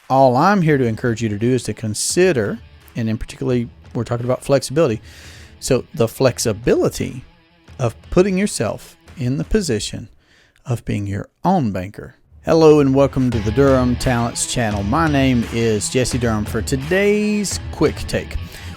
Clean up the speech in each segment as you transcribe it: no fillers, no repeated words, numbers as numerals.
all I'm here to encourage you to do is to consider, and in particularly, we're talking about flexibility. So the flexibility of putting yourself in the position of being your own banker. Hello and welcome to the Durham Talents channel. My name is Jesse Durham. For today's quick take,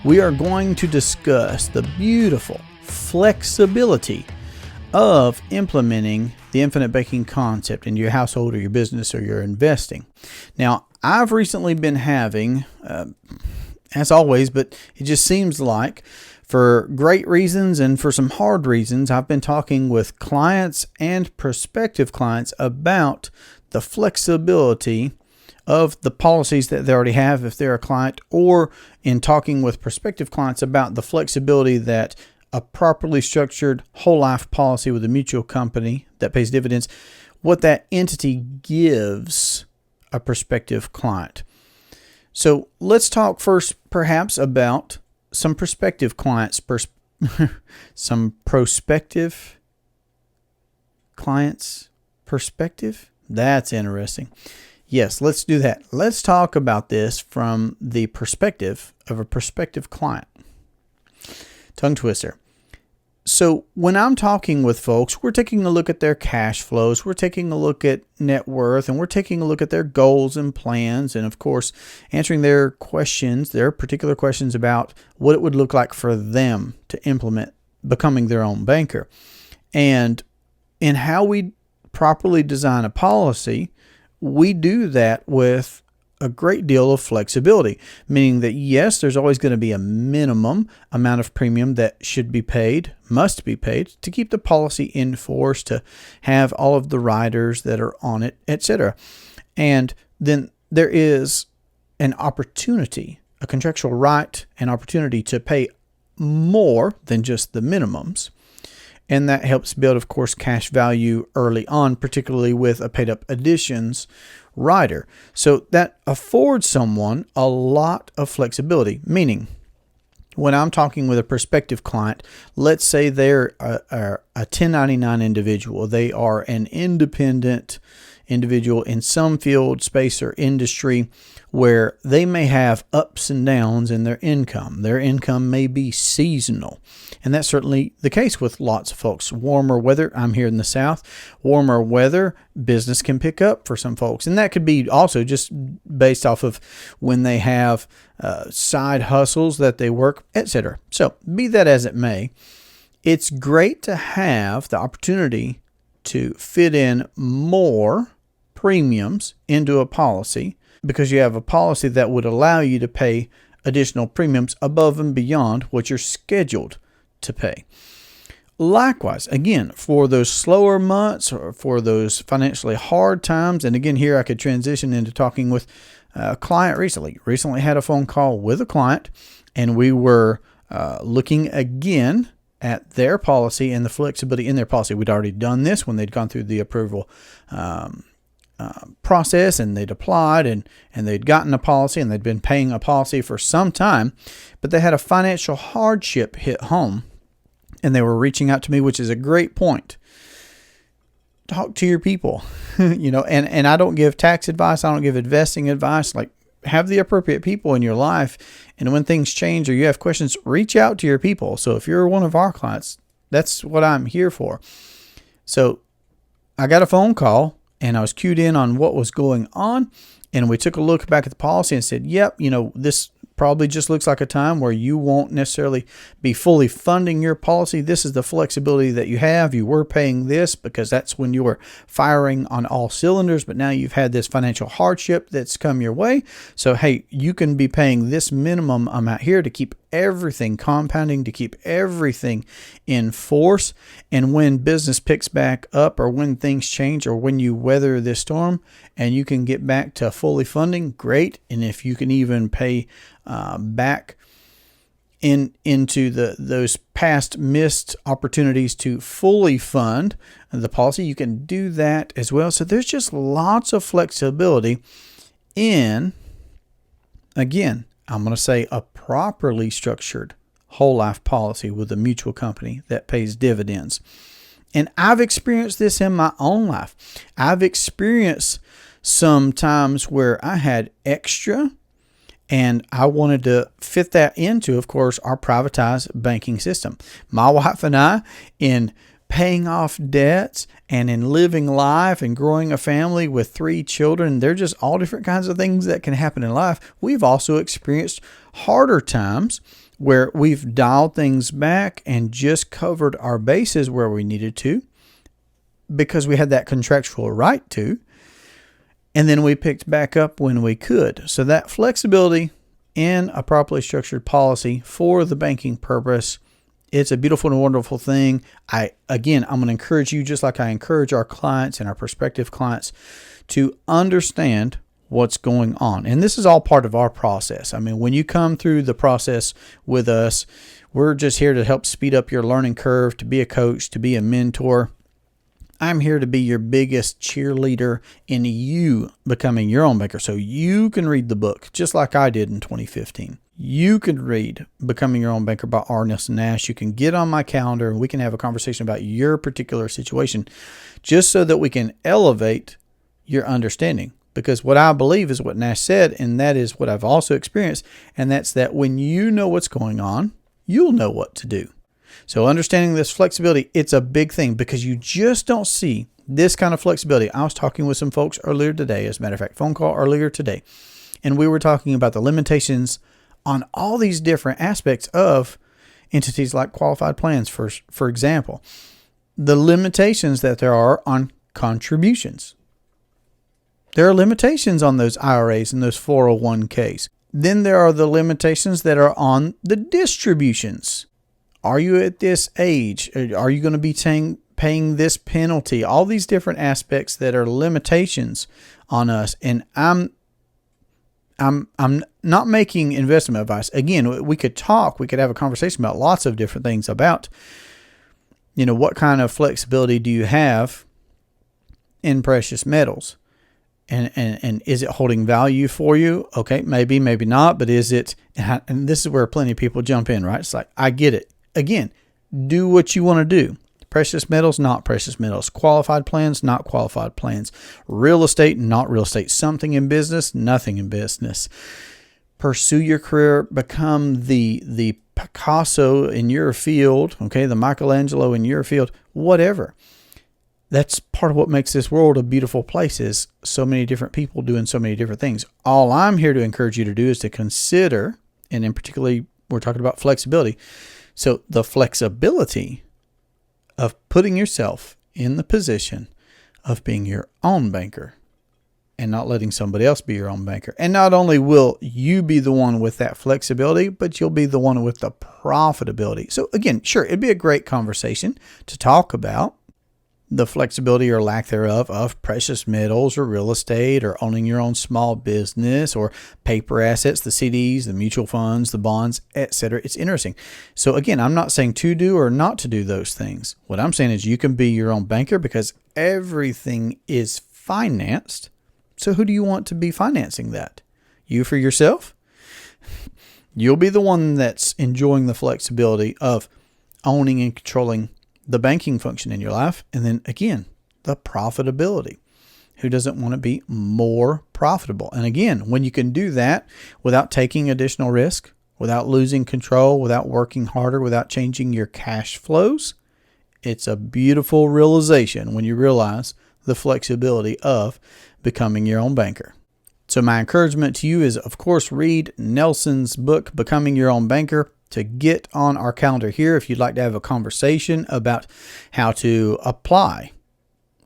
we are going to discuss the beautiful flexibility of implementing the infinite banking concept in your household or your business or your investing. Now, I've recently been having, as always, but it just seems like for great reasons and for some hard reasons, I've been talking with clients and prospective clients about the flexibility of the policies that they already have if they're a client, or in talking with prospective clients about the flexibility that a properly structured whole life policy with a mutual company that pays dividends, what that entity gives a prospective client. So let's talk first perhaps about some prospective clients, some prospective clients' perspective. That's interesting. Yes, let's do that. Let's talk about this from the perspective of a prospective client. Tongue twister. So when I'm talking with folks, we're taking a look at their cash flows, we're taking a look at net worth, and we're taking a look at their goals and plans, and of course, answering their questions, their particular questions about what it would look like for them to implement becoming their own banker. And in how we properly design a policy, we do that with a great deal of flexibility, meaning that yes, there's always going to be a minimum amount of premium that should be paid, must be paid to keep the policy in force, to have all of the riders that are on it, etc. And then there is an opportunity, a contractual right and opportunity to pay more than just the minimums. And that helps build, of course, cash value early on, particularly with a paid up additions rider. So that affords someone a lot of flexibility, meaning when I'm talking with a prospective client, let's say they're a 1099 individual. They are an independent individual in some field, space, or industry where they may have ups and downs in their income. Their income may be seasonal. And that's certainly the case with lots of folks. Warmer weather, I'm here in the South, warmer weather, business can pick up for some folks. And that could be also just based off of when they have side hustles that they work, etc. So be that as it may, it's great to have the opportunity to fit in more premiums into a policy, because you have a policy that would allow you to pay additional premiums above and beyond what you're scheduled to pay. Likewise, again, for those slower months or for those financially hard times, and again, here I could transition into talking with a client recently had a phone call with a client, and we were looking again at their policy and the flexibility in their policy. We'd already done this when they'd gone through the approval process, and they'd applied and they'd gotten a policy, and they'd been paying a policy for some time, but they had a financial hardship hit home, and they were reaching out to me, which is a great point. Talk to your people, and I don't give tax advice. I don't give investing advice. Like, have the appropriate people in your life. And when things change or you have questions, reach out to your people. So if you're one of our clients, that's what I'm here for. So I got a phone call, and I was cued in on what was going on. And we took a look back at the policy and said, yep, this probably just looks like a time where you won't necessarily be fully funding your policy. This is the flexibility that you have. You were paying this because that's when you were firing on all cylinders, but now you've had this financial hardship that's come your way. So, hey, you can be paying this minimum amount here to keep everything compounding, to keep everything in force. And when business picks back up, or when things change, or when you weather this storm and you can get back to fully funding, great. And if you can even pay back into those past missed opportunities to fully fund the policy, you can do that as well. So there's just lots of flexibility in, again, I'm going to say a properly structured whole life policy with a mutual company that pays dividends. And I've experienced this in my own life. I've experienced some times where I had extra and I wanted to fit that into, of course, our privatized banking system. My wife and I, in paying off debts and in living life and growing a family with 3 children, they're just all different kinds of things that can happen in life. We've also experienced harder times where we've dialed things back and just covered our bases where we needed to because we had that contractual right to. And then we picked back up when we could. So that flexibility in a properly structured policy for the banking purpose, it's a beautiful and wonderful thing. I'm going to encourage you, just like I encourage our clients and our prospective clients, to understand what's going on. And this is all part of our process. I mean, when you come through the process with us, we're just here to help speed up your learning curve, to be a coach, to be a mentor. I'm here to be your biggest cheerleader in you becoming your own banker so you can read the book just like I did in 2015. You can read Becoming Your Own Banker by R. Nelson Nash. You can get on my calendar and we can have a conversation about your particular situation just so that we can elevate your understanding. Because what I believe is what Nash said, and that is what I've also experienced, and that's that when you know what's going on, you'll know what to do. So understanding this flexibility, it's a big thing because you just don't see this kind of flexibility. I was talking with some folks earlier today, as a matter of fact, phone call earlier today, and we were talking about the limitations on all these different aspects of entities like qualified plans, for example. The limitations that there are on contributions. There are limitations on those IRAs and those 401ks. Then there are the limitations that are on the distributions. Are you at this age? Are you going to be paying this penalty? All these different aspects that are limitations on us. And I'm not making investment advice. Again, we could have a conversation about lots of different things about, what kind of flexibility do you have in precious metals? And is it holding value for you? Okay, maybe not, but is it? And this is where plenty of people jump in, right? It's like, I get it. Again, do what you want to do. Precious metals, not precious metals. Qualified plans, not qualified plans. Real estate, not real estate. Something in business, nothing in business. Pursue your career. Become the Picasso in your field, okay, the Michelangelo in your field, whatever. That's part of what makes this world a beautiful place is so many different people doing so many different things. All I'm here to encourage you to do is to consider, and in particularly, we're talking about flexibility. So the flexibility of putting yourself in the position of being your own banker and not letting somebody else be your own banker. And not only will you be the one with that flexibility, but you'll be the one with the profitability. So again, sure, it'd be a great conversation to talk about the flexibility or lack thereof of precious metals or real estate or owning your own small business or paper assets, the CDs, the mutual funds, the bonds, etc. It's interesting. So again, I'm not saying to do or not to do those things. What I'm saying is you can be your own banker because everything is financed. So who do you want to be financing that? You for yourself? You'll be the one that's enjoying the flexibility of owning and controlling the banking function in your life. And then again, the profitability. Who doesn't want to be more profitable? And again, when you can do that without taking additional risk, without losing control, without working harder, without changing your cash flows, it's a beautiful realization when you realize the flexibility of becoming your own banker. So my encouragement to you is, of course, read Nelson's book, Becoming Your Own Banker, to get on our calendar here if you'd like to have a conversation about how to apply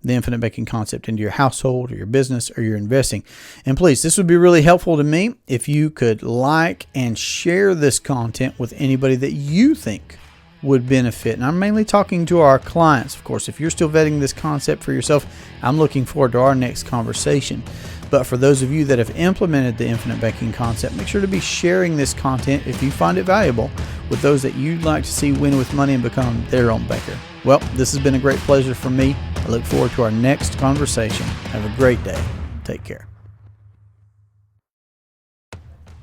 the infinite banking concept into your household or your business or your investing. And please, this would be really helpful to me if you could like and share this content with anybody that you think would benefit. And I'm mainly talking to our clients. Of course, if you're still vetting this concept for yourself, I'm looking forward to our next conversation. But for those of you that have implemented the infinite banking concept, make sure to be sharing this content if you find it valuable with those that you'd like to see win with money and become their own banker. Well, this has been a great pleasure for me. I look forward to our next conversation. Have a great day. Take care.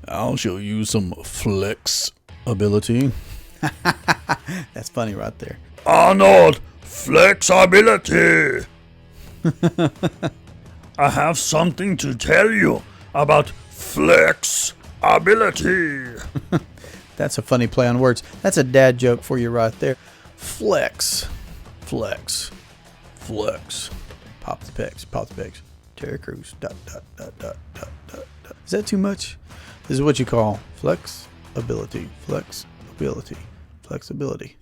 I'll show you some flexibility. That's funny right there. Arnold, flexibility. I have something to tell you about flexibility. That's a funny play on words. That's a dad joke for you right there. Flex. Flex. Flex. Pop the pegs. Pop the pegs. Terry Crews. Dot, dot, dot, dot, dot, dot, dot. Is that too much? This is what you call flexibility. Flexibility. Flexibility.